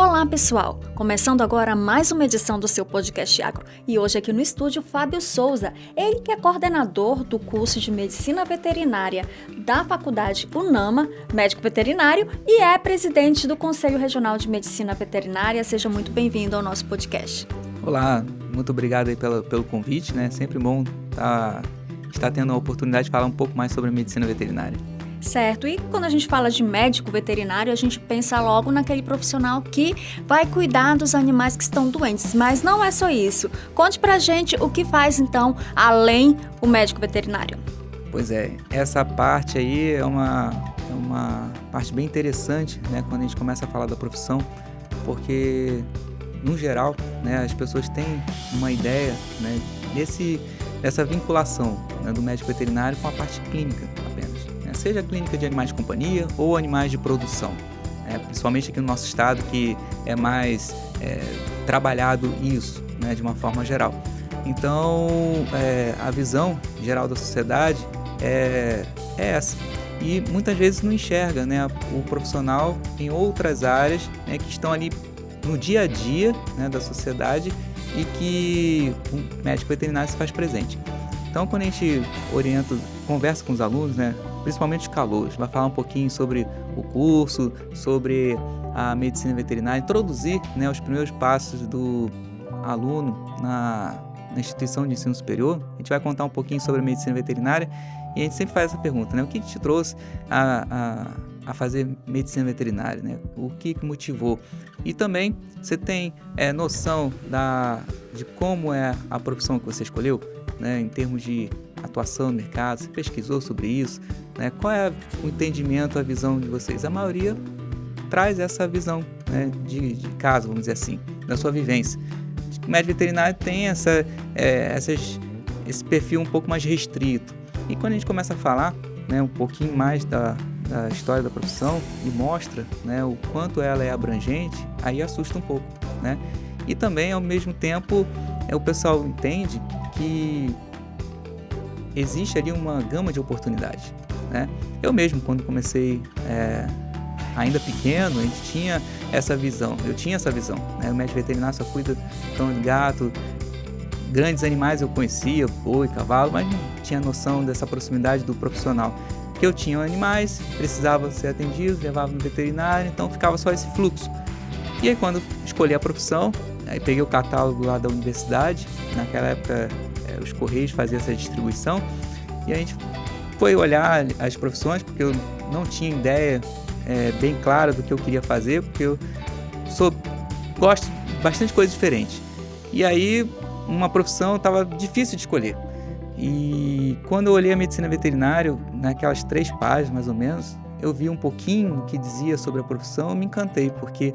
Olá pessoal, começando agora mais uma edição do seu podcast Agro e hoje aqui no estúdio Fábio Souza, ele que é coordenador do curso de Medicina Veterinária da Faculdade UNAMA, médico veterinário e é presidente do Conselho Regional de Medicina Veterinária. Seja muito bem-vindo ao nosso podcast. Olá, muito obrigado aí pelo convite, né? Sempre bom estar tendo a oportunidade de falar um pouco mais sobre a medicina veterinária. Certo, e quando a gente fala de médico veterinário, a gente pensa logo naquele profissional que vai cuidar dos animais que estão doentes, mas não é só isso. Conte pra gente o que faz então, além o médico veterinário. Pois é, essa parte aí é uma parte bem interessante, né, quando a gente começa a falar da profissão, porque, no geral, né, as pessoas têm uma ideia, né, dessa vinculação, né, do médico veterinário com a parte clínica apenas. Seja a clínica de animais de companhia ou animais de produção, principalmente aqui no nosso estado que é mais trabalhado isso, né, de uma forma geral. Então, a visão geral da sociedade é essa e muitas vezes não enxerga, né, o profissional em outras áreas, né, que estão ali no dia a dia, né, da sociedade e que o médico veterinário se faz presente. Então, quando a gente conversa com os alunos, né, principalmente os calouros, vai falar um pouquinho sobre o curso, sobre a medicina veterinária, introduzir, né, os primeiros passos do aluno na instituição de ensino superior. A gente vai contar um pouquinho sobre a medicina veterinária e a gente sempre faz essa pergunta, né, o que te trouxe a fazer medicina veterinária, né? O que motivou? E também você tem noção de como é a profissão que você escolheu, né, em termos de atuação no mercado, você pesquisou sobre isso, né? Qual é o entendimento, a visão de vocês? A maioria traz essa visão, né, de caso, vamos dizer assim, da sua vivência. O médico veterinário tem esse perfil um pouco mais restrito. E quando a gente começa a falar, né, um pouquinho mais da história da profissão e mostra, né, o quanto ela é abrangente, aí assusta um pouco, né? E também, ao mesmo tempo, o pessoal entende que existe ali uma gama de oportunidades, né? Eu mesmo, quando comecei ainda pequeno, a gente tinha essa visão, né? O médico veterinário só cuida de cão e gato, grandes animais eu conhecia, boi, cavalo, mas não tinha noção dessa proximidade do profissional. Que eu tinha animais, precisava ser atendido, levava no veterinário, então ficava só esse fluxo. E aí quando escolhi a profissão, aí peguei o catálogo lá da universidade, naquela época os Correios faziam essa distribuição, e a gente foi olhar as profissões, porque eu não tinha ideia bem clara do que eu queria fazer, porque eu gosto de bastante coisas diferentes. E aí uma profissão estava difícil de escolher. E quando eu olhei a medicina veterinária, naquelas 3 páginas mais ou menos, eu vi um pouquinho o que dizia sobre a profissão e me encantei, porque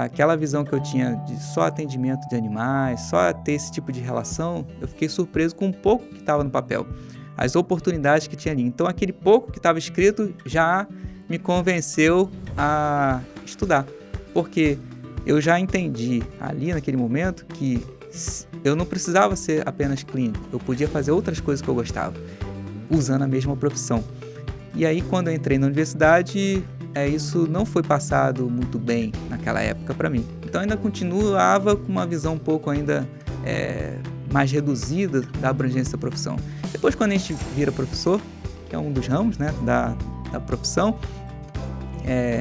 aquela visão que eu tinha de só atendimento de animais, só ter esse tipo de relação, eu fiquei surpreso com um pouco que estava no papel, as oportunidades que tinha ali. Então aquele pouco que estava escrito já me convenceu a estudar, porque eu já entendi ali naquele momento que eu não precisava ser apenas clínico, eu podia fazer outras coisas que eu gostava, usando a mesma profissão. E aí quando eu entrei na universidade, isso não foi passado muito bem naquela época para mim. Então ainda continuava com uma visão um pouco ainda mais reduzida da abrangência da profissão. Depois quando a gente vira professor, que é um dos ramos, né, da profissão,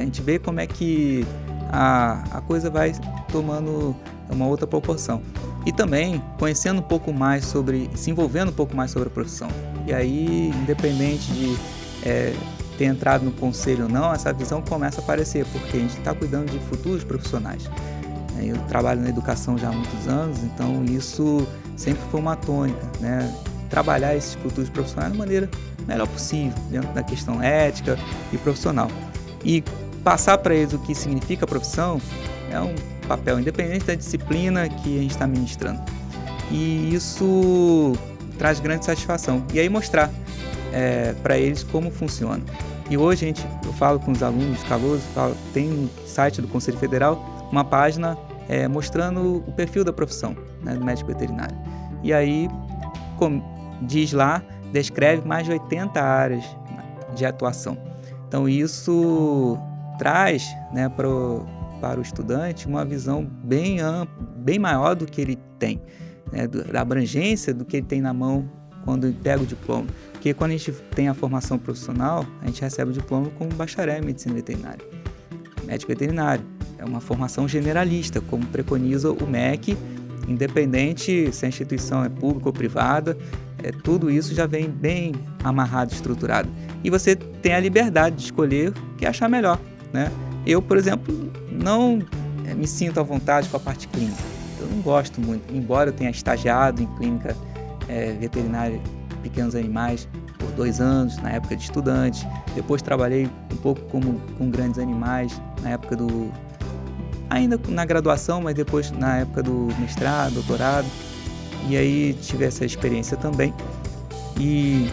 a gente vê como é que a coisa vai tomando uma outra proporção. E também conhecendo um pouco mais se envolvendo um pouco mais sobre a profissão. E aí, independente de ter entrado no conselho ou não, essa visão começa a aparecer, porque a gente está cuidando de futuros profissionais. Eu trabalho na educação já há muitos anos, então isso sempre foi uma tônica, né? Trabalhar esses futuros profissionais da maneira melhor possível, dentro da questão ética e profissional. E passar para eles o que significa a profissão é um papel independente da disciplina que a gente está ministrando. E isso traz grande satisfação. E aí mostrar para eles como funciona. E hoje eu falo com os alunos, calouros, tem no site do Conselho Federal uma página mostrando o perfil da profissão, né, do médico veterinário. E aí, como diz lá, descreve mais de 80 áreas de atuação. Então isso traz, né, para o estudante uma visão bem ampla, bem maior do que ele tem, né? Da abrangência do que ele tem na mão quando ele pega o diploma. Porque quando a gente tem a formação profissional, a gente recebe o diploma como bacharel em medicina veterinária. Médico veterinário é uma formação generalista, como preconiza o MEC, independente se a instituição é pública ou privada, tudo isso já vem bem amarrado, estruturado. E você tem a liberdade de escolher o que achar melhor, né? Eu, por exemplo, não me sinto à vontade com a parte clínica. Eu não gosto muito, embora eu tenha estagiado em clínica veterinária pequenos animais por 2 anos, na época de estudante. Depois trabalhei um pouco com grandes animais, na época ainda na graduação, mas depois na época do mestrado, doutorado. E aí tive essa experiência também. E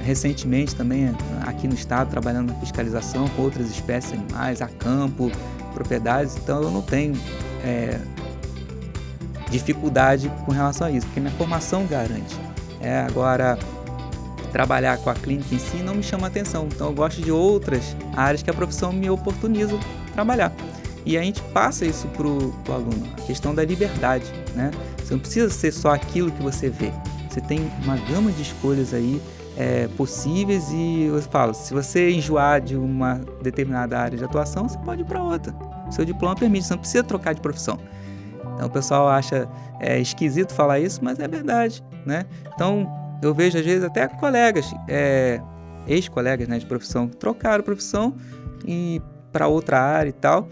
recentemente também aqui no estado, trabalhando na fiscalização com outras espécies animais, a campo, propriedades. Então eu não tenho dificuldade com relação a isso, porque minha formação garante. Agora, trabalhar com a clínica em si não me chama atenção. Então eu gosto de outras áreas que a profissão me oportuniza trabalhar. E a gente passa isso para o aluno, a questão da liberdade, né? Você não precisa ser só aquilo que você vê. Você tem uma gama de escolhas aí possíveis e eu falo, se você enjoar de uma determinada área de atuação, você pode ir para outra. O seu diploma permite, você não precisa trocar de profissão. Então o pessoal acha esquisito falar isso, mas é verdade, né? Então eu vejo às vezes até colegas, ex-colegas, né, de profissão, trocaram profissão e para outra área e tal.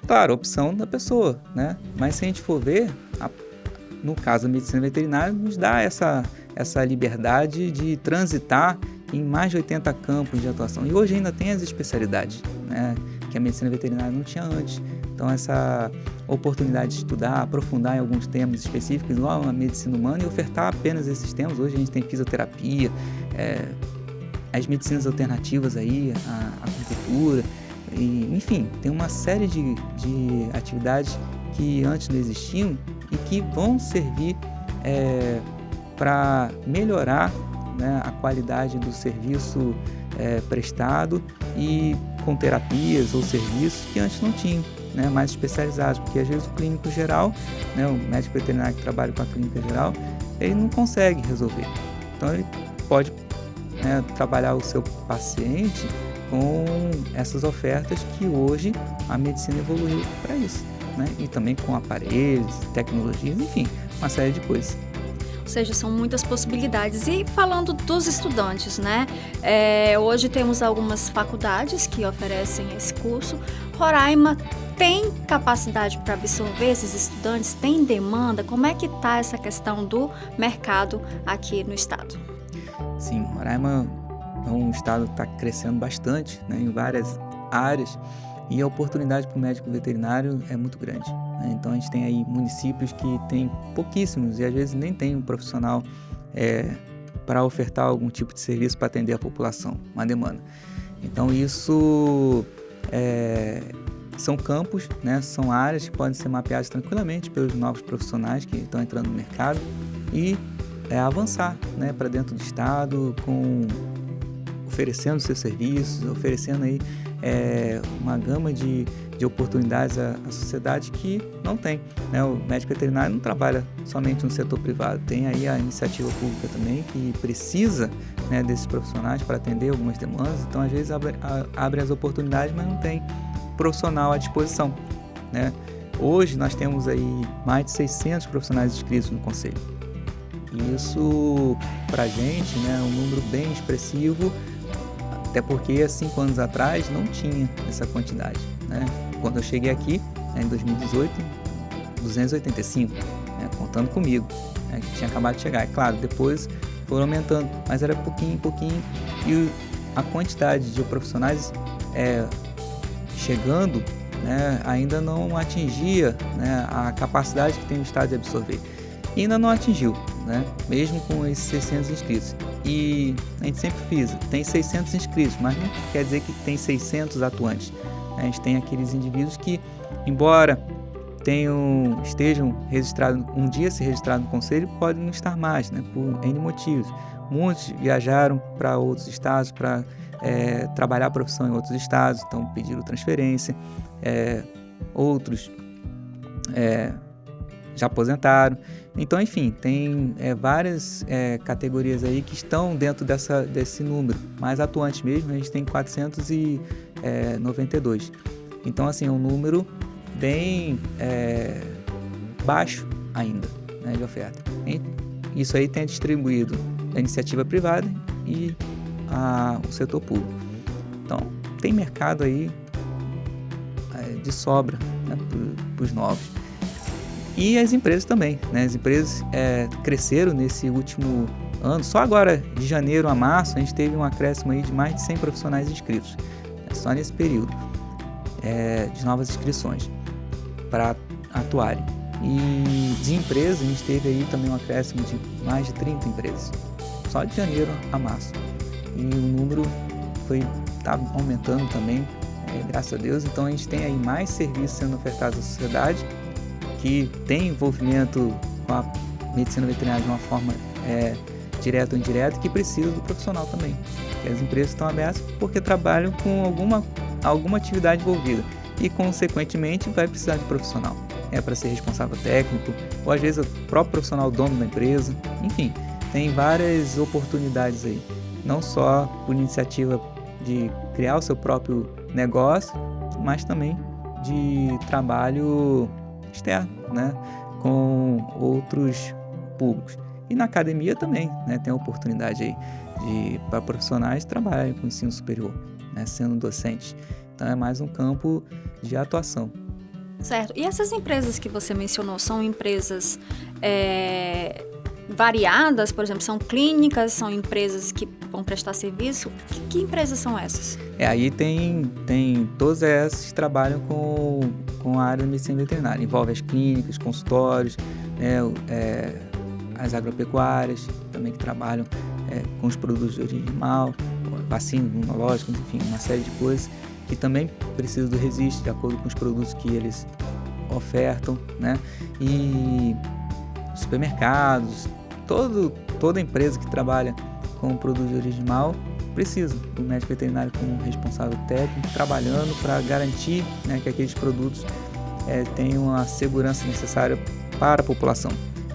Claro, opção da pessoa, né? Mas se a gente for ver, no caso da medicina veterinária, nos dá essa liberdade de transitar em mais de 80 campos de atuação. E hoje ainda tem as especialidades, né, que a medicina veterinária não tinha antes. Então essa oportunidade de estudar, aprofundar em alguns temas específicos, igual a medicina humana, e ofertar apenas esses temas. Hoje a gente tem fisioterapia, as medicinas alternativas aí, a acupuntura, e, enfim, tem uma série de atividades que antes não existiam e que vão servir para melhorar, né, a qualidade do serviço prestado e com terapias ou serviços que antes não tinham, né, mais especializados, porque às vezes o clínico geral, né, o médico veterinário que trabalha com a clínica geral, ele não consegue resolver. Então ele pode, né, trabalhar o seu paciente com essas ofertas que hoje a medicina evoluiu para isso, né? E também com aparelhos, tecnologias, enfim, uma série de coisas. Ou seja, são muitas possibilidades. E falando dos estudantes, né? Hoje temos algumas faculdades que oferecem esse curso. Roraima tem capacidade para absorver esses estudantes? Tem demanda? Como é que está essa questão do mercado aqui no estado? Sim, Roraima é um estado que está crescendo bastante, né, em várias áreas, e a oportunidade para o médico veterinário é muito grande, né? Então a gente tem aí municípios que tem pouquíssimos e às vezes nem tem um profissional para ofertar algum tipo de serviço para atender a população, uma demanda. Então isso são campos, né, são áreas que podem ser mapeadas tranquilamente pelos novos profissionais que estão entrando no mercado e avançar, né, para dentro do estado, oferecendo seus serviços, oferecendo aí uma gama de oportunidades à sociedade que não tem, né? O médico veterinário não trabalha somente no setor privado, tem aí a iniciativa pública também que precisa, né, desses profissionais para atender algumas demandas. Então às vezes abre as oportunidades, mas não tem profissional à disposição, né? Hoje nós temos aí mais de 600 profissionais inscritos no Conselho. Isso para a gente, né, é um número bem expressivo, até porque há 5 anos atrás não tinha essa quantidade, né? Quando eu cheguei aqui, né, em 2018, 285, né, contando comigo, né, que tinha acabado de chegar. É claro, depois foram aumentando, mas era pouquinho em pouquinho, e a quantidade de profissionais chegando, né, ainda não atingia, né, a capacidade que tem o estado de absorver. E ainda não atingiu, né, mesmo com esses 600 inscritos. E a gente sempre frisa, tem 600 inscritos, mas não quer dizer que tem 600 atuantes. A gente tem aqueles indivíduos que, embora estejam registrados, um dia se registrados no conselho, podem não estar mais, né, por N motivos. muitos viajaram para outros estados para trabalhar a profissão em outros estados, então pediram transferência. Outros já aposentaram. Então, enfim, tem várias categorias aí que estão dentro desse número. Mais atuante mesmo, a gente tem 492. Então, assim, é um número bem baixo ainda, né, de oferta. Isso aí tem distribuído a iniciativa privada e o setor público. Então, tem mercado aí de sobra, né, para os novos. E as empresas também, né? As empresas cresceram nesse último ano. Só agora, de janeiro a março, a gente teve um acréscimo aí de mais de 100 profissionais inscritos. Só nesse período de novas inscrições para atuarem. E de empresas, a gente teve aí também um acréscimo de mais de 30 empresas. Só de janeiro a março. E o número está aumentando também, graças a Deus. Então, a gente tem aí mais serviços sendo ofertados à sociedade, que tem envolvimento com a medicina veterinária de uma forma direta ou indireta, e que precisa do profissional também. E as empresas estão abertas porque trabalham com alguma atividade envolvida e, consequentemente, vai precisar de profissional. Para ser responsável técnico, ou às vezes o próprio profissional dono da empresa. Enfim, tem várias oportunidades aí. Não só por iniciativa de criar o seu próprio negócio, mas também de trabalho externo, né, com outros públicos. E na academia também, né, tem a oportunidade aí para profissionais trabalharem com ensino superior, né, sendo docentes. Então é mais um campo de atuação. Certo. E essas empresas que você mencionou são empresas variadas? Por exemplo, são clínicas, são empresas que vão prestar serviço? Que empresas são essas? Aí tem todas essas que trabalham com a área da medicina veterinária. Envolve as clínicas, consultórios, né, as agropecuárias, também que trabalham com os produtos de origem animal, vacinas, imunológicas, enfim, uma série de coisas que também precisam do registro de acordo com os produtos que eles ofertam, né? E supermercados, toda empresa que trabalha com produto de origem animal precisa do médico veterinário como responsável técnico, trabalhando para garantir, né, que aqueles produtos tenham a segurança necessária para a população.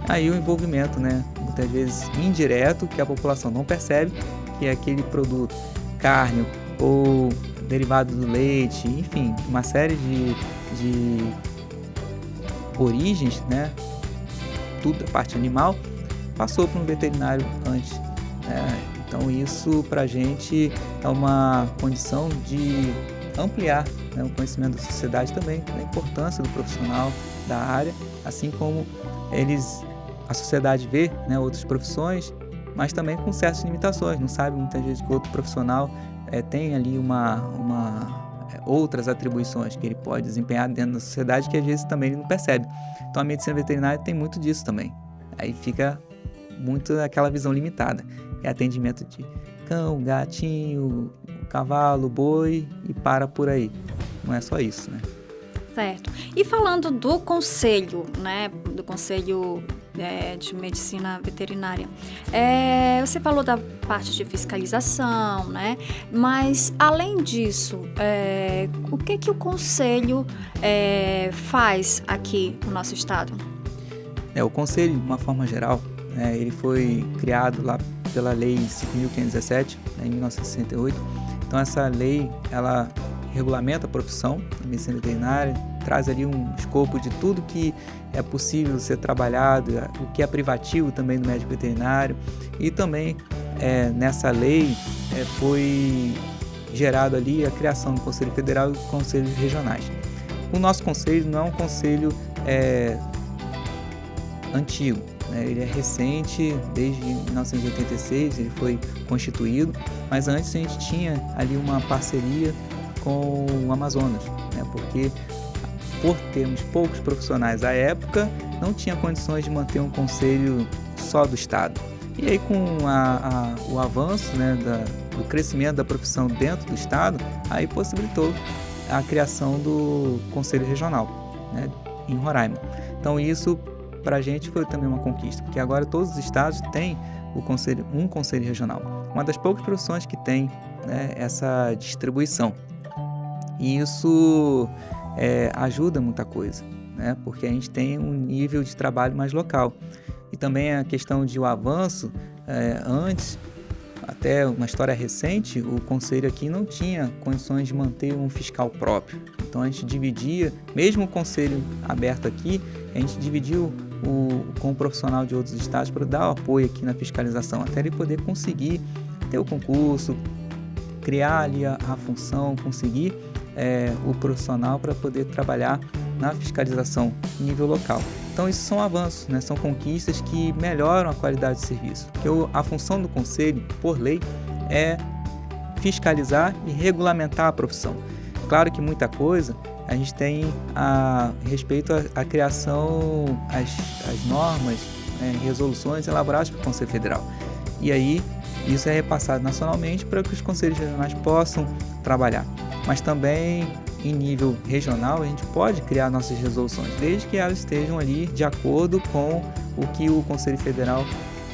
Aí o envolvimento, né, muitas vezes indireto, que a população não percebe, que é aquele produto, carne ou derivado do leite, enfim, uma série de origens, né, tudo da parte animal, passou para um veterinário antes. Então isso para a gente é uma condição de ampliar, né, o conhecimento da sociedade também, da importância do profissional da área, assim como a sociedade vê, né, outras profissões, mas também com certas limitações, não sabe muitas vezes que outro profissional tem ali outras atribuições que ele pode desempenhar dentro da sociedade que às vezes também ele não percebe. Então a medicina veterinária tem muito disso também. Aí fica muito aquela visão limitada. É atendimento de cão, gatinho, cavalo, boi e para por aí. Não é só isso, né? Certo. E falando do conselho, né, do conselho de medicina veterinária, você falou da parte de fiscalização, né, mas além disso, o que o conselho faz aqui no nosso estado? O conselho, de uma forma geral, ele foi criado lá pela Lei 5.517, em 1968. Então essa lei, ela regulamenta a profissão da medicina veterinária, traz ali um escopo de tudo que é possível ser trabalhado, o que é privativo também do médico veterinário, e também nessa lei foi gerado ali a criação do Conselho Federal e conselhos regionais. O nosso conselho não é um conselho antigo, né? Ele é recente, desde 1986 ele foi constituído, mas antes a gente tinha ali uma parceria com o Amazonas, né? Porque por termos poucos profissionais à época, não tinha condições de manter um conselho só do estado. E aí com o avanço, né, do crescimento da profissão dentro do estado, aí possibilitou a criação do conselho regional, né, em Roraima. Então isso para a gente foi também uma conquista, porque agora todos os estados têm um conselho regional. Uma das poucas profissões que tem, né, essa distribuição. E isso ajuda muita coisa, né, porque a gente tem um nível de trabalho mais local. E também a questão de o avanço, antes, até uma história recente, o conselho aqui não tinha condições de manter um fiscal próprio. Então a gente dividia, mesmo o conselho aberto aqui, a gente dividiu com o profissional de outros estados para dar o apoio aqui na fiscalização, até ele poder conseguir ter o concurso, criar ali a função, conseguir o profissional para poder trabalhar na fiscalização em nível local. Então, isso são avanços, né? São conquistas que melhoram a qualidade de serviço. Porque a função do conselho, por lei, é fiscalizar e regulamentar a profissão. Claro que muita coisa a gente tem a respeito à criação, as normas, resoluções elaboradas pelo Conselho Federal. E aí, isso é repassado nacionalmente para que os conselhos regionais possam trabalhar. Mas também, em nível regional, a gente pode criar nossas resoluções, desde que elas estejam ali de acordo com o que o Conselho Federal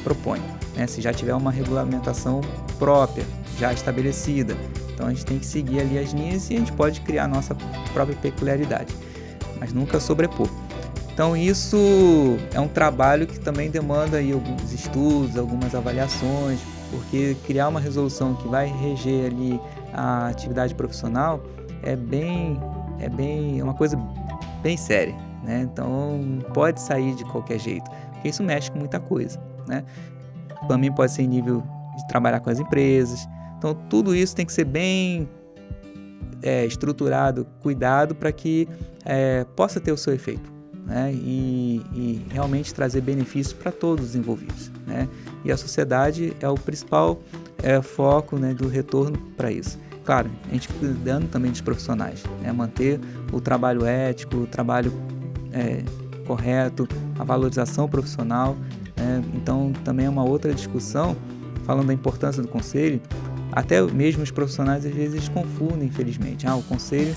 propõe, né? Se já tiver uma regulamentação própria, já estabelecida, então a gente tem que seguir ali as linhas e a gente pode criar a nossa própria peculiaridade, mas nunca sobrepor. Então isso é um trabalho que também demanda aí alguns estudos, algumas avaliações, porque criar uma resolução que vai reger ali a atividade profissional é uma coisa bem séria, né? Então não pode sair de qualquer jeito, porque isso mexe com muita coisa, né? Também pode ser em nível de trabalhar com as empresas. Então tudo isso tem que ser bem estruturado, cuidado para que possa ter o seu efeito, né? E realmente trazer benefícios para todos os envolvidos, né? E a sociedade é o principal foco, né, do retorno para isso. Claro, a gente cuidando também dos profissionais, né? Manter o trabalho ético, o trabalho correto, a valorização profissional, né? Então também é uma outra discussão, falando da importância do conselho. Até mesmo os profissionais às vezes confundem, infelizmente. O conselho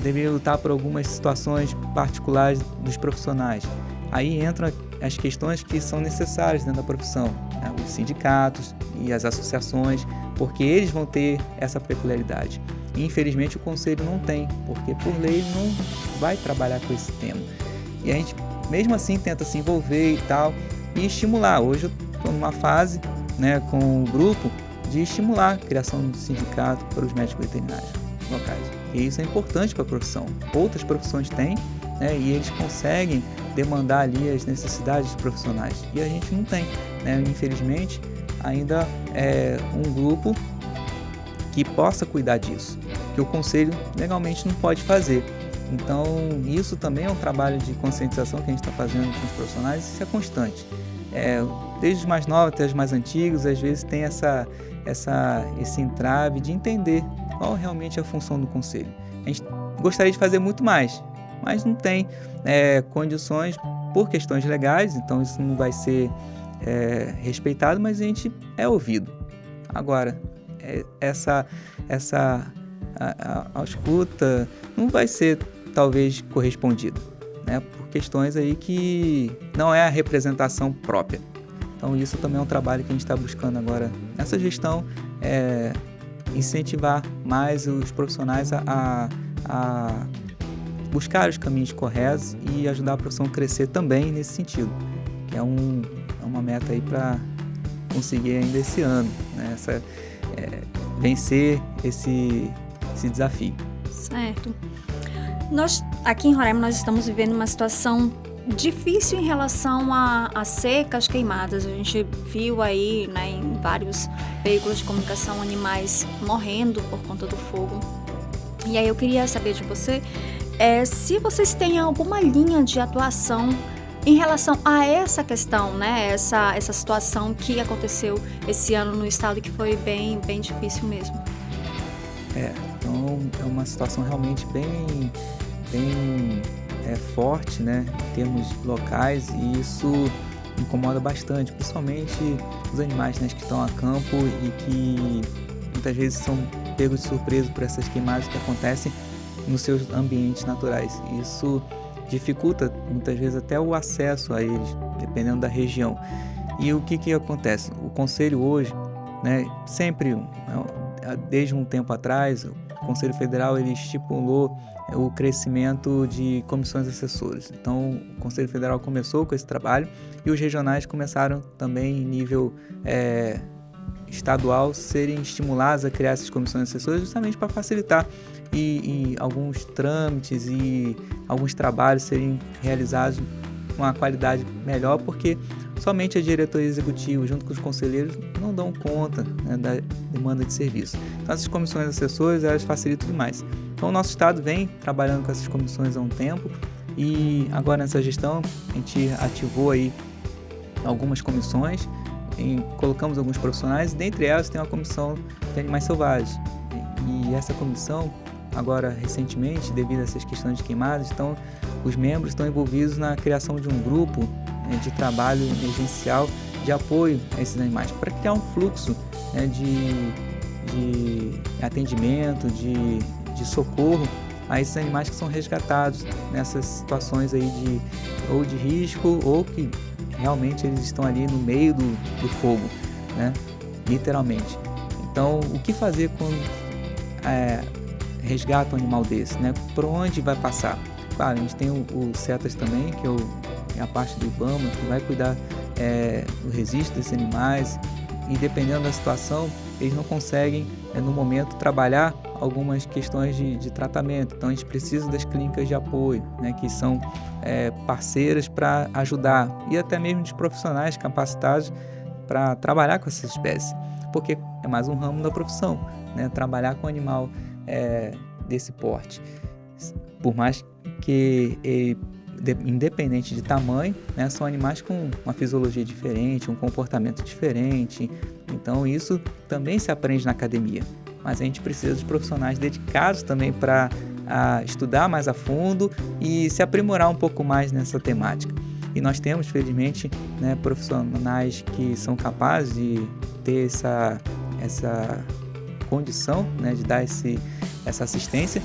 deveria lutar por algumas situações particulares dos profissionais. Aí entram as questões que são necessárias dentro da profissão, né? Os sindicatos e as associações, porque eles vão ter essa peculiaridade. E, infelizmente, o conselho não tem, porque por lei ele não vai trabalhar com esse tema. E a gente, mesmo assim, tenta se envolver e tal, e estimular. Hoje eu estou numa fase, né, com o grupo, de estimular a criação de sindicato para os médicos veterinários locais. E isso é importante para a profissão. Outras profissões têm, né, e eles conseguem demandar ali as necessidades dos profissionais. E a gente não tem, né? Infelizmente, ainda é um grupo que possa cuidar disso, que o conselho legalmente não pode fazer. Então, isso também é um trabalho de conscientização que a gente está fazendo com os profissionais, e isso é constante. Desde os mais novos até os mais antigos, às vezes tem esse entrave de entender qual realmente é a função do conselho. A gente gostaria de fazer muito mais, mas não tem condições por questões legais, então isso não vai ser respeitado, mas a gente é ouvido. Agora, a escuta não vai ser talvez correspondida, né, por questões aí que não é a representação própria. Então isso também é um trabalho que a gente está buscando agora nessa gestão, incentivar mais os profissionais a buscar os caminhos corretos e ajudar a profissão a crescer também nesse sentido, que é uma meta aí para conseguir ainda esse ano, né? Vencer esse desafio. Certo. Nós, aqui em Roraima, nós estamos vivendo uma situação difícil em relação a secas, queimadas. A gente viu aí, né, em vários veículos de comunicação, animais morrendo por conta do fogo. E aí eu queria saber de você se vocês têm alguma linha de atuação em relação a essa questão, né? Essa situação que aconteceu esse ano no estado, que foi bem, bem difícil mesmo. Então é uma situação realmente bem forte, né, em termos locais, e isso incomoda bastante, principalmente os animais, né, que estão a campo e que muitas vezes são pegos de surpresa por essas queimadas que acontecem nos seus ambientes naturais. Isso dificulta muitas vezes até o acesso a eles, dependendo da região. E o que acontece? O Conselho hoje, né, sempre, desde um tempo atrás, o Conselho Federal ele estipulou o crescimento de comissões assessoras. Então, o Conselho Federal começou com esse trabalho e os regionais começaram também em nível estadual serem estimulados a criar essas comissões assessoras justamente para facilitar e alguns trâmites e alguns trabalhos serem realizados com uma qualidade melhor, porque somente a diretoria executiva, junto com os conselheiros, não dão conta, né, da demanda de serviço. Então, essas comissões assessoras, elas facilitam demais. Então, o nosso estado vem trabalhando com essas comissões há um tempo e agora nessa gestão a gente ativou aí algumas comissões, colocamos alguns profissionais, dentre elas tem uma comissão de animais selvagens. E essa comissão, agora recentemente, devido a essas questões de queimadas, os membros estão envolvidos na criação de um grupo de trabalho emergencial de apoio a esses animais, para criar um fluxo, né, de atendimento, de socorro a esses animais que são resgatados nessas situações aí de risco ou que realmente eles estão ali no meio do fogo, né, literalmente. Então, o que fazer quando resgata um animal desse, né? Por onde vai passar? Claro, a gente tem o CETAS também, que é a parte do IBAMA, que vai cuidar do registro desses animais, e dependendo da situação, eles não conseguem, no momento, trabalhar algumas questões de tratamento. Então, a gente precisa das clínicas de apoio, né, que são parceiras para ajudar, e até mesmo de profissionais capacitados para trabalhar com essa espécie, porque é mais um ramo da profissão, né, trabalhar com animal desse porte. Por mais que independente de tamanho, né, são animais com uma fisiologia diferente, um comportamento diferente. Então isso também se aprende na academia, mas a gente precisa de profissionais dedicados também para estudar mais a fundo e se aprimorar um pouco mais nessa temática. E nós temos, felizmente, né, profissionais que são capazes de ter essa condição, né, de dar essa assistência,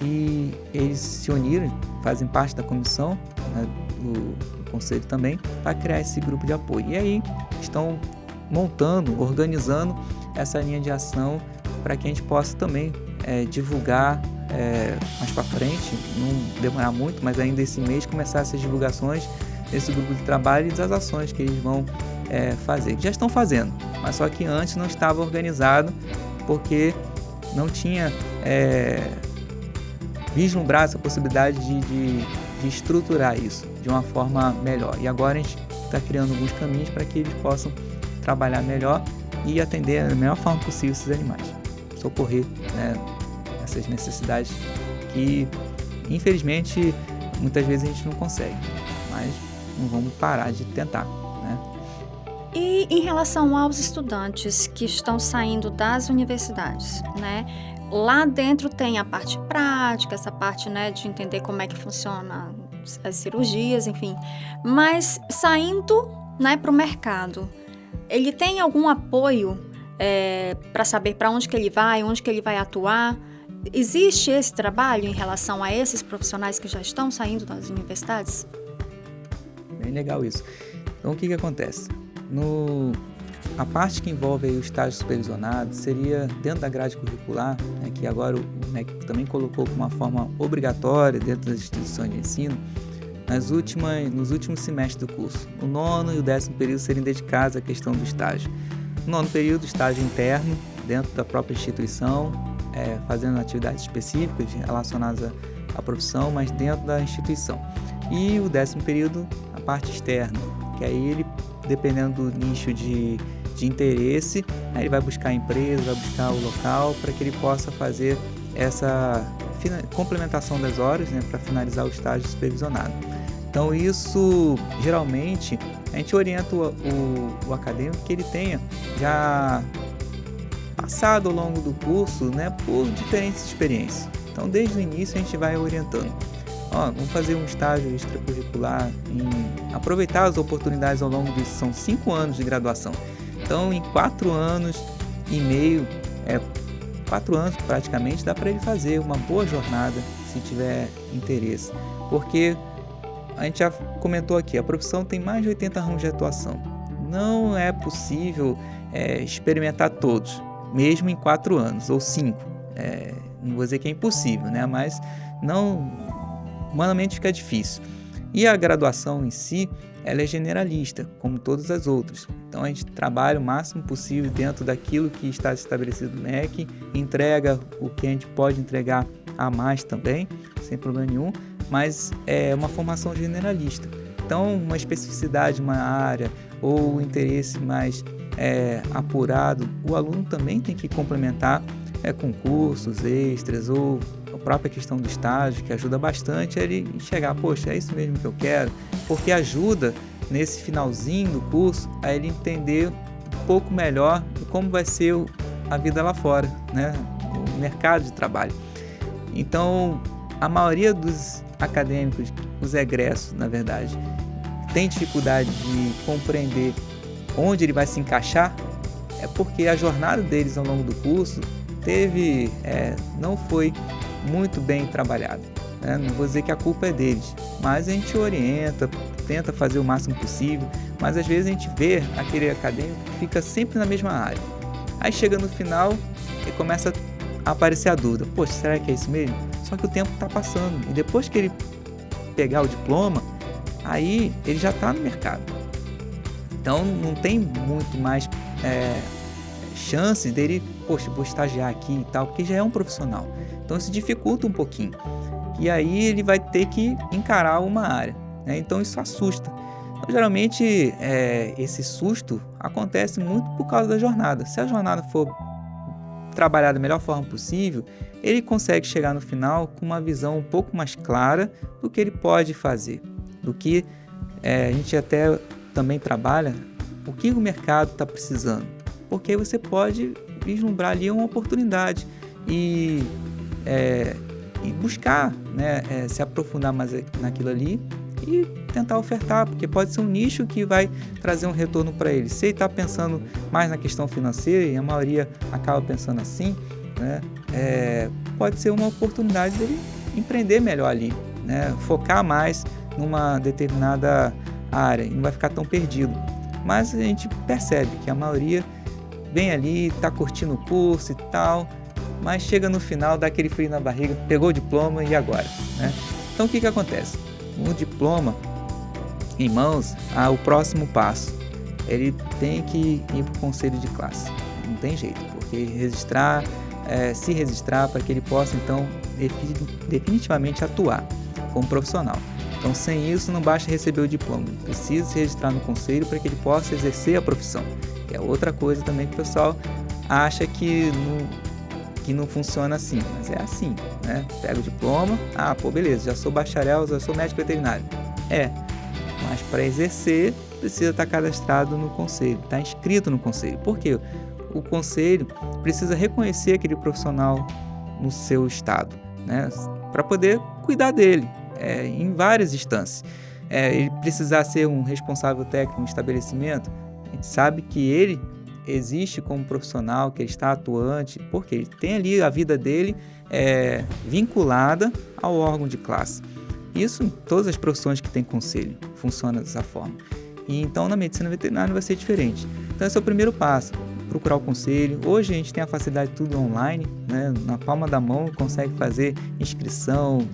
e eles se uniram, fazem parte da comissão, né, do conselho também, para criar esse grupo de apoio. E aí estão montando, organizando essa linha de ação para que a gente possa também divulgar mais para frente, não demorar muito, mas ainda esse mês começar essas divulgações desse grupo de trabalho e das ações que eles vão fazer. Já estão fazendo, mas só que antes não estava organizado porque não tinha vislumbrado essa possibilidade de estruturar isso de uma forma melhor. E agora a gente está criando alguns caminhos para que eles possam trabalhar melhor e atender da melhor forma possível esses animais, socorrer, né, essas necessidades que, infelizmente, muitas vezes a gente não consegue, mas não vamos parar de tentar, né? E em relação aos estudantes que estão saindo das universidades, né? Lá dentro tem a parte prática, essa parte, né, de entender como é que funciona as cirurgias, enfim. Mas saindo, né, para o mercado, ele tem algum apoio para saber para onde que ele vai, onde que ele vai atuar? Existe esse trabalho em relação a esses profissionais que já estão saindo das universidades? Bem legal isso. Então, o que acontece? A parte que envolve aí o estágio supervisionado seria dentro da grade curricular, né, que agora o MEC também colocou como uma forma obrigatória dentro das instituições de ensino, nos últimos semestres do curso. O 9º e o 10º período serem dedicados à questão do estágio. No 9º período, estágio interno, dentro da própria instituição, fazendo atividades específicas relacionadas à profissão, mas dentro da instituição. E o 10º período, a parte externa, que aí ele, dependendo do nicho de interesse, aí ele vai buscar a empresa, vai buscar o local para que ele possa fazer essa complementação das horas, né, para finalizar o estágio supervisionado. Então isso, geralmente, a gente orienta o acadêmico que ele tenha já passado ao longo do curso, né, por diferentes experiências. Então desde o início a gente vai orientando. Vamos fazer um estágio extracurricular, aproveitar as oportunidades ao longo disso. São 5 anos de graduação. Então, em 4 anos e meio, 4 anos praticamente, dá para ele fazer uma boa jornada, se tiver interesse. Porque a gente já comentou aqui, a profissão tem mais de 80 ramos de atuação. não é possível experimentar todos, mesmo em 4 anos ou 5. Não vou dizer que é impossível, né? Mas humanamente fica difícil. E a graduação em si, ela é generalista, como todas as outras. Então a gente trabalha o máximo possível dentro daquilo que está estabelecido no MEC, entrega o que a gente pode entregar a mais também, sem problema nenhum, mas é uma formação generalista. Então uma especificidade, uma área ou um interesse mais apurado, o aluno também tem que complementar com cursos extras ou a própria questão do estágio, que ajuda bastante a ele enxergar, poxa, é isso mesmo que eu quero, porque ajuda nesse finalzinho do curso a ele entender um pouco melhor como vai ser a vida lá fora, né? O mercado de trabalho. Então, a maioria dos acadêmicos, os egressos, na verdade, tem dificuldade de compreender onde ele vai se encaixar, é porque a jornada deles ao longo do curso não foi muito bem trabalhada, né? Não vou dizer que a culpa é deles, mas a gente orienta, tenta fazer o máximo possível, mas às vezes a gente vê aquele acadêmico que fica sempre na mesma área. Aí chega no final e começa a aparecer a dúvida, poxa, será que é isso mesmo? Só que o tempo está passando e depois que ele pegar o diploma, aí ele já está no mercado. Então não tem muito mais chance dele, poxa, vou estagiar aqui e tal, porque já é um profissional. Então isso dificulta um pouquinho. E aí ele vai ter que encarar uma área, né? Então isso assusta. Então, geralmente esse susto acontece muito por causa da jornada. Se a jornada for trabalhada da melhor forma possível, ele consegue chegar no final com uma visão um pouco mais clara do que ele pode fazer, do que a gente até também trabalha, o que o mercado está precisando, porque aí você pode vislumbrar ali uma oportunidade e buscar, né, se aprofundar mais naquilo ali e tentar ofertar, porque pode ser um nicho que vai trazer um retorno para ele. Se ele está pensando mais na questão financeira, e a maioria acaba pensando assim, né, pode ser uma oportunidade dele empreender melhor ali, né, focar mais numa determinada área e não vai ficar tão perdido. Mas a gente percebe que a maioria vem ali, está curtindo o curso e tal, mas chega no final, dá aquele frio na barriga, pegou o diploma e agora, né? Então o que acontece? Um diploma em mãos, o próximo passo, ele tem que ir para o conselho de classe, não tem jeito, porque se registrar para que ele possa então definitivamente atuar como profissional. Então sem isso não basta receber o diploma, ele precisa se registrar no conselho para que ele possa exercer a profissão, que é outra coisa também que o pessoal acha que não funciona assim, mas é assim, né? Pega o diploma, beleza, já sou bacharel, já sou médico veterinário. Mas para exercer precisa estar cadastrado no conselho, estar inscrito no conselho. Por quê? O conselho precisa reconhecer aquele profissional no seu estado, né? Para poder cuidar dele em várias instâncias. Ele precisar ser um responsável técnico no estabelecimento, a gente sabe que ele existe como profissional, que ele está atuante, porque ele tem ali a vida dele vinculada ao órgão de classe. Isso em todas as profissões que tem conselho, funciona dessa forma. E então na medicina veterinária vai ser diferente. Então esse é o primeiro passo, procurar o conselho. Hoje a gente tem a facilidade de tudo online, né? Na palma da mão consegue fazer inscrição,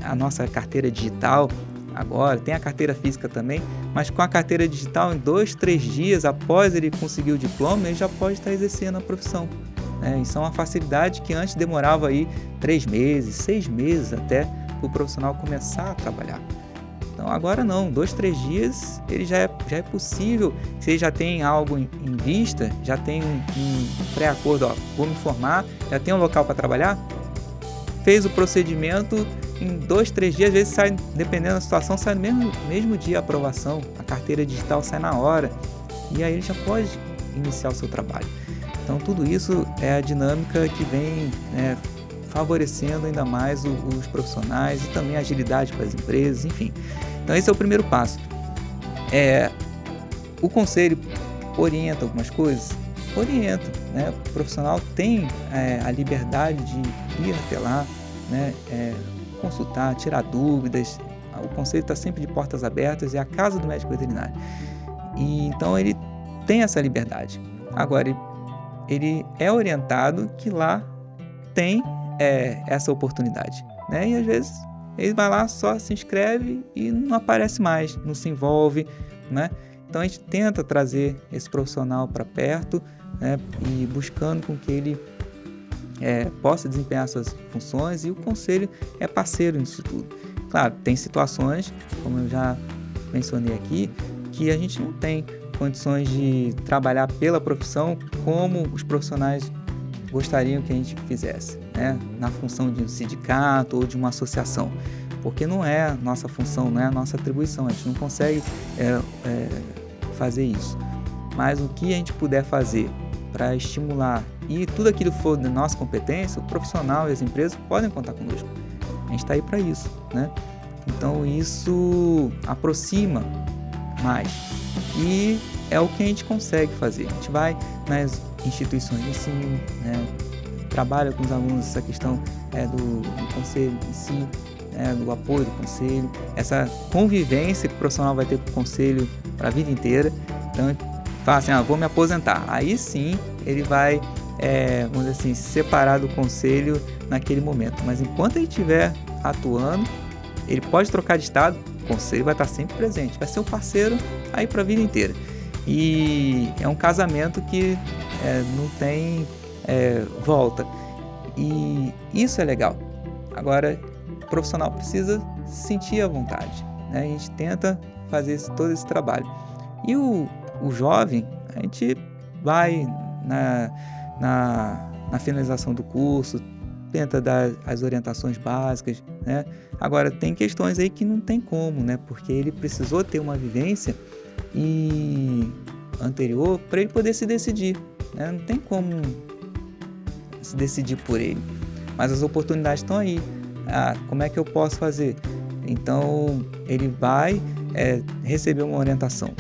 a nossa carteira digital. Agora, tem a carteira física também, mas com a carteira digital, em 2-3 dias após ele conseguir o diploma, ele já pode estar exercendo a profissão. Isso é uma facilidade que antes demorava aí 3 meses, 6 meses até para o profissional começar a trabalhar. Então agora não, 2-3 dias ele já é possível, se ele já tem algo em vista, já tem um pré-acordo, vou me formar, já tem um local para trabalhar, fez o procedimento, em 2-3 dias, às vezes sai, dependendo da situação, sai no mesmo dia a aprovação, a carteira digital sai na hora, e aí ele já pode iniciar o seu trabalho. Então tudo isso é a dinâmica que vem favorecendo ainda mais os profissionais e também a agilidade para as empresas, enfim. Então esse é o primeiro passo. O conselho orienta algumas coisas? Orienta, né? O profissional tem a liberdade de ir até lá, né? Consultar, tirar dúvidas. O conselho está sempre de portas abertas, é a casa do médico veterinário. E então ele tem essa liberdade. Agora, ele é orientado que lá tem essa oportunidade, né? E às vezes ele vai lá, só se inscreve e não aparece mais, não se envolve, né? Então a gente tenta trazer esse profissional para perto, né? E buscando com que ele possa desempenhar suas funções, e o conselho é parceiro nisso tudo. Claro, tem situações, como eu já mencionei aqui, que a gente não tem condições de trabalhar pela profissão como os profissionais gostariam que a gente fizesse, né? Na função de um sindicato ou de uma associação, porque não é a nossa função, não é a nossa atribuição, a gente não consegue fazer isso. Mas o que a gente puder fazer para estimular e tudo aquilo que for de nossa competência, o profissional e as empresas podem contar conosco. A gente está aí para isso, né? Então isso aproxima mais e é o que a gente consegue fazer. A gente vai nas instituições de ensino, né? Trabalha com os alunos essa questão do conselho em si, do apoio do conselho, essa convivência que o profissional vai ter com o conselho para a vida inteira. Então, fala assim, vou me aposentar. Aí sim, ele vai, vamos dizer assim, se separar do conselho naquele momento. Mas enquanto ele estiver atuando, ele pode trocar de estado, o conselho vai estar sempre presente, vai ser um parceiro aí para a vida inteira. E é um casamento que não tem volta. E isso é legal. Agora, o profissional precisa sentir a vontade, né? A gente tenta fazer todo esse trabalho. E o jovem, a gente vai na finalização do curso, tenta dar as orientações básicas, né? Agora, tem questões aí que não tem como, né? Porque ele precisou ter uma vivência anterior para ele poder se decidir, né? Não tem como se decidir por ele, mas as oportunidades estão aí. Como é que eu posso fazer? Então, ele vai receber uma orientação,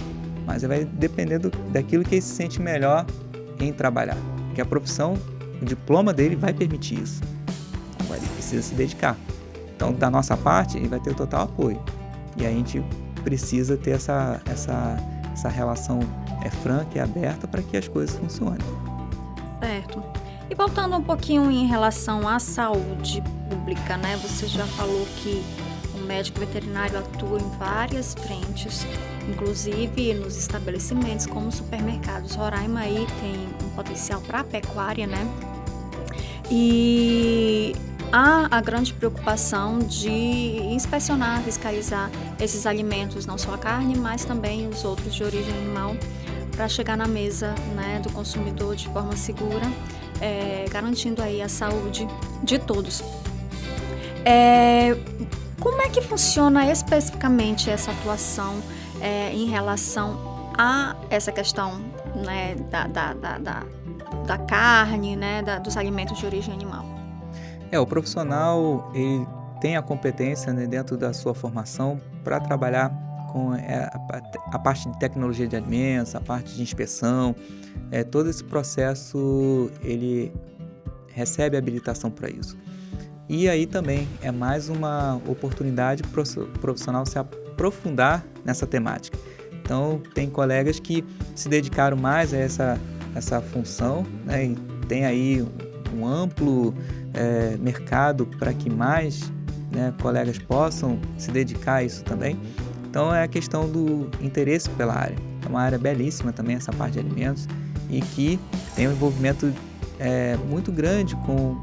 mas vai depender daquilo que ele se sente melhor em trabalhar, que a profissão, o diploma dele vai permitir isso. Agora ele precisa se dedicar. Então, da nossa parte, ele vai ter o total apoio. E a gente precisa ter essa relação franca e aberta para que as coisas funcionem. Certo. E voltando um pouquinho em relação à saúde pública, né? Você já falou que o médico veterinário atua em várias frentes, inclusive nos estabelecimentos como supermercados. Roraima aí tem um potencial para a pecuária, né? E há a grande preocupação de inspecionar, fiscalizar esses alimentos, não só a carne, mas também os outros de origem animal, para chegar na mesa, né, do consumidor de forma segura, garantindo aí a saúde de todos. Como é que funciona especificamente essa atuação em relação a essa questão, né, da carne, né, dos alimentos de origem animal? O profissional ele tem a competência, né, dentro da sua formação para trabalhar com a parte de tecnologia de alimentos, a parte de inspeção, todo esse processo ele recebe habilitação para isso. E aí também é mais uma oportunidade para o profissional se aprofundar nessa temática. Então, tem colegas que se dedicaram mais a essa função, né, e tem aí um amplo mercado para que mais, né, colegas possam se dedicar a isso também. Então, é a questão do interesse pela área. É uma área belíssima também, essa parte de alimentos, e que tem um envolvimento muito grande com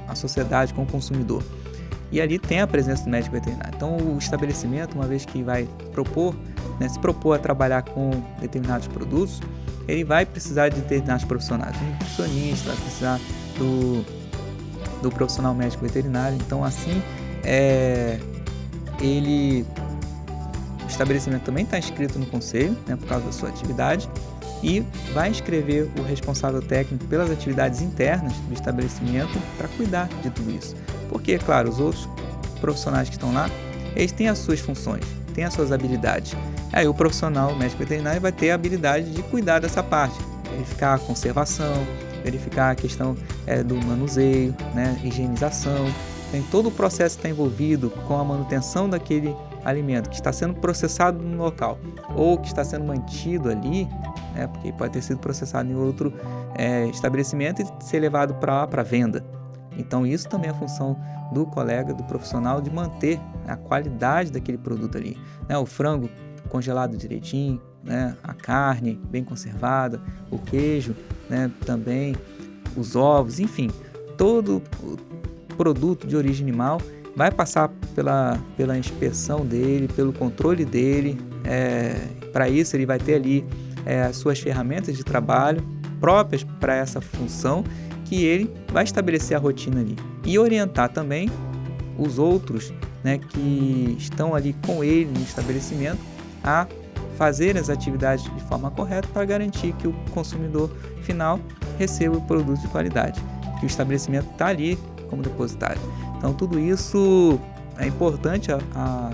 a sociedade, com o consumidor. E ali tem a presença do médico veterinário. Então, o estabelecimento, uma vez que vai se propor a trabalhar com determinados produtos, ele vai precisar de determinados profissionais. Um nutricionista, vai precisar do profissional médico veterinário. Então, assim, o estabelecimento também está inscrito no conselho, né, por causa da sua atividade, e vai inscrever o responsável técnico pelas atividades internas do estabelecimento para cuidar de tudo isso. Porque, claro, os outros profissionais que estão lá, eles têm as suas funções, têm as suas habilidades. Aí o profissional, o médico veterinário, vai ter a habilidade de cuidar dessa parte, verificar a conservação, verificar a questão do manuseio, né, higienização, tem todo o processo que está envolvido com a manutenção daquele alimento que está sendo processado no local ou que está sendo mantido ali, né, porque pode ter sido processado em outro estabelecimento e ser levado para venda. Então isso também é a função do colega, do profissional, de manter a qualidade daquele produto ali, né? O frango congelado direitinho, né? A carne bem conservada, o queijo, né? Também os ovos, enfim, todo o produto de origem animal vai passar pela inspeção dele, pelo controle dele. Para isso ele vai ter ali as suas ferramentas de trabalho próprias para essa função, que ele vai estabelecer a rotina ali e orientar também os outros, né, que estão ali com ele no estabelecimento a fazer as atividades de forma correta para garantir que o consumidor final receba o produto de qualidade, que o estabelecimento está ali como depositário. Então tudo isso é importante, a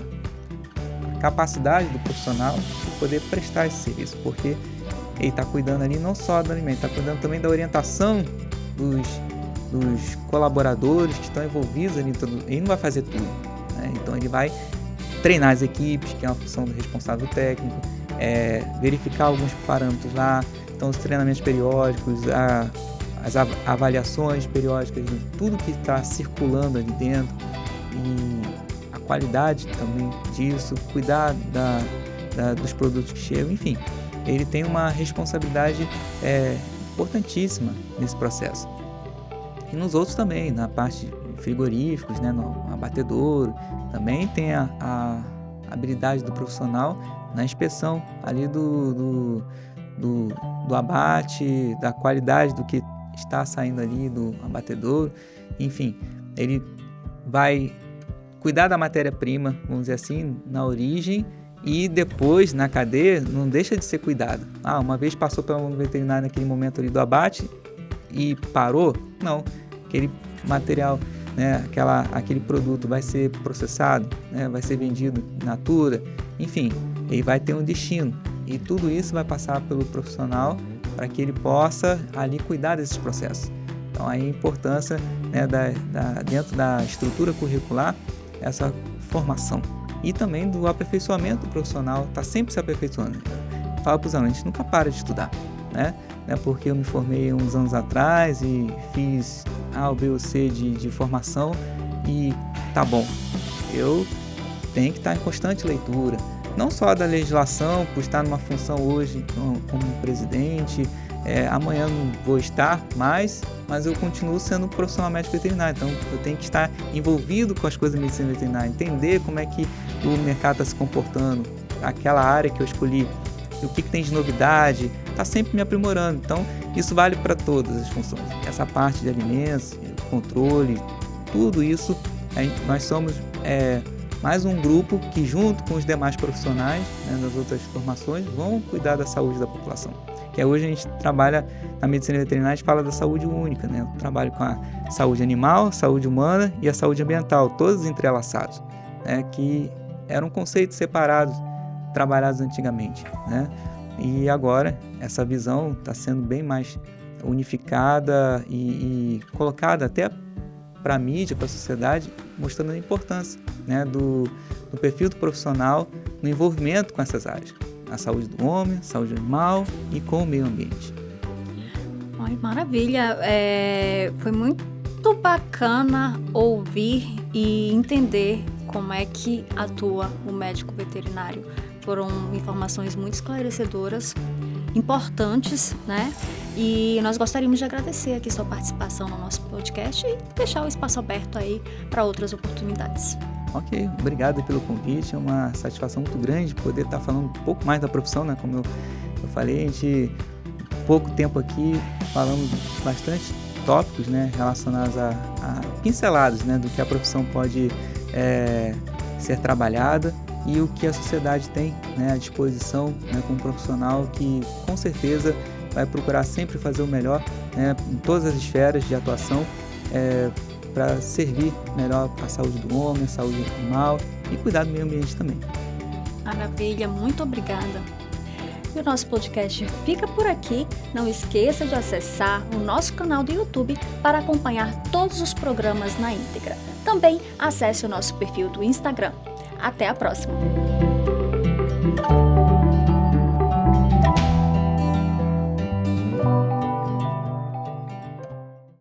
capacidade do profissional de poder prestar esse serviço, porque ele está cuidando ali não só do alimento, está cuidando também da orientação dos colaboradores que estão envolvidos ali. Ele não vai fazer tudo, né? Então ele vai treinar as equipes, que é uma função do responsável técnico, verificar alguns parâmetros lá, então os treinamentos periódicos, as avaliações periódicas de tudo que está circulando ali dentro e a qualidade também disso, cuidar dos produtos que chegam, enfim, ele tem uma responsabilidade importantíssima nesse processo. E nos outros também, na parte de frigoríficos, né, no abatedouro, também tem a habilidade do profissional na inspeção ali do abate, da qualidade do que está saindo ali do abatedouro. Enfim, ele vai cuidar da matéria-prima, vamos dizer assim, na origem, e depois na cadeia não deixa de ser cuidado. Uma vez passou pelo veterinário naquele momento ali do abate e parou? Não, aquele material, né, aquele produto vai ser processado, né, vai ser vendido in natura, enfim, ele vai ter um destino e tudo isso vai passar pelo profissional para que ele possa ali cuidar desses processos. Então aí a importância, né, dentro da estrutura curricular, essa formação e também do aperfeiçoamento do profissional, está sempre se aperfeiçoando. Falo para os alunos, a gente nunca para de estudar, né? Não é porque eu me formei uns anos atrás e fiz A ou B ou C de formação e tá bom. Eu tenho que estar em constante leitura, não só da legislação, por estar numa função hoje como presidente, amanhã não vou estar mais, mas eu continuo sendo profissional médico veterinário, então eu tenho que estar envolvido com as coisas da medicina veterinária, entender como é que o mercado está se comportando, aquela área que eu escolhi, o que tem de novidade, está sempre me aprimorando. Então isso vale para todas as funções, essa parte de alimentos, controle, tudo isso, nós somos mais um grupo que junto com os demais profissionais, né, das outras formações, vão cuidar da saúde da população. Que hoje a gente trabalha na medicina veterinária, a gente fala da saúde única, né? Eu trabalho com a saúde animal, saúde humana e a saúde ambiental, todos entrelaçados, né? Que eram conceitos separados, trabalhados antigamente, né? E agora essa visão está sendo bem mais unificada e colocada até para a mídia, para a sociedade, mostrando a importância, né, do perfil do profissional no envolvimento com essas áreas. A saúde do homem, a saúde animal e com o meio ambiente. Ai, maravilha! Foi muito bacana ouvir e entender como é que atua o médico veterinário. Foram informações muito esclarecedoras, importantes, né? E nós gostaríamos de agradecer aqui sua participação no nosso podcast e deixar o espaço aberto aí para outras oportunidades. Ok, obrigado pelo convite, é uma satisfação muito grande poder estar falando um pouco mais da profissão, né? Como eu falei, a gente, pouco tempo aqui, falamos bastante tópicos, né, relacionados a pinceladas, né, do que a profissão pode ser trabalhada e o que a sociedade tem, né, à disposição, né, com um profissional que com certeza vai procurar sempre fazer o melhor, né, em todas as esferas de atuação, para servir melhor a saúde do homem, a saúde animal e cuidar do meio ambiente também. Maravilha, muito obrigada. E o nosso podcast fica por aqui. Não esqueça de acessar o nosso canal do YouTube para acompanhar todos os programas na íntegra. Também acesse o nosso perfil do Instagram. Até a próxima!